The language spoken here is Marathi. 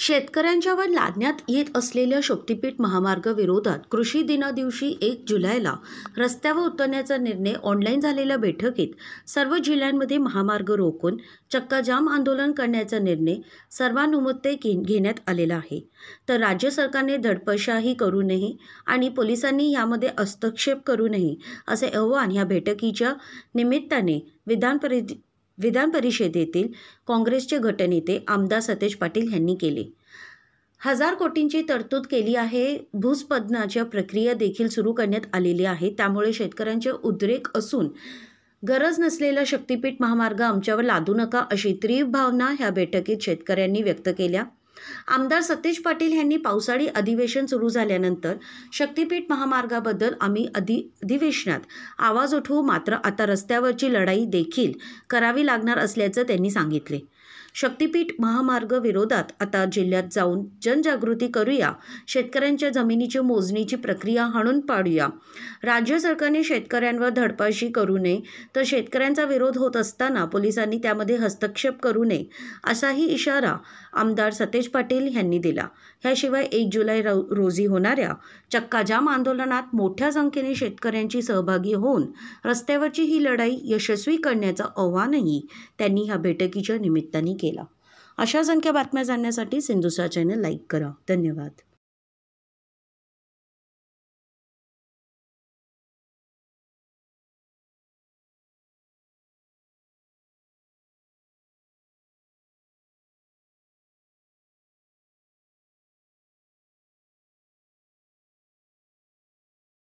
शेतकऱ्यांच्यावर लादण्यात येत असलेल्या शक्तीपीठ महामार्ग विरोधात कृषी दिनादिवशी 1 जुलैला रस्त्यावर उतरण्याचा निर्णय ऑनलाईन झालेल्या बैठकीत सर्व जिल्ह्यांमध्ये महामार्ग रोखून चक्काजाम आंदोलन करण्याचा निर्णय सर्वानुमते घेण्यात आलेला आहे. तर राज्य सरकारने धडपडशाही करू नये आणि पोलिसांनी यामध्ये हस्तक्षेप करू नये असे आवाहन या बैठकीच्या निमित्ताने विधान परिषदेतील काँग्रेसचे गटनेते आमदार सतेज पाटील यांनी केले. 1000 कोटींची तरतूद केली आहे. भूस्खलनाच्या प्रक्रिया देखील सुरू करण्यात आलेली आहे. त्यामुळे शेतकऱ्यांचे उद्रेक असून गरज नसलेला शक्तीपीठ महामार्ग आमच्यावर लादू नका अशी तीव्र भावना ह्या बैठकीत शेतकऱ्यांनी व्यक्त केल्या. आमदार सतेज पाटील यांनी पावसाळी अधिवेशन सुरू झाल्यानंतर शक्तीपीठ महामार्गाबद्दल आम्ही अधिवेशनात आवाज उठवू, मात्र आता रस्त्यावरची लढाई देखील करावी लागणार असल्याचं त्यांनी सांगितले. शक्तीपीठ महामार्ग विरोधात आता जिल्ह्यात जाऊन जनजागृती करूया, शेतकऱ्यांच्या जमिनीची मोजणीची प्रक्रिया हाणून पाडूया. राज्य सरकारने शेतकऱ्यांवर धडपडशाही करू नये, तर शेतकऱ्यांचा विरोध होत असताना पोलिसांनी त्यामध्ये हस्तक्षेप करू नये असाही इशारा आमदार सतेज पाटील यांनी दिला. ह्याशिवाय 1 जुलै रोजी होणाऱ्या चक्काजाम आंदोलनात मोठ्या संख्येने शेतकऱ्यांची सहभागी होऊन रस्त्यावरची ही लढाई यशस्वी करण्याचं आवाहनही त्यांनी ह्या बैठकीच्या निमित्ताने केला. अशाच आणखी बातम्या जाणण्यासाठी सिंधुसा चॅनल लाईक करा. धन्यवाद.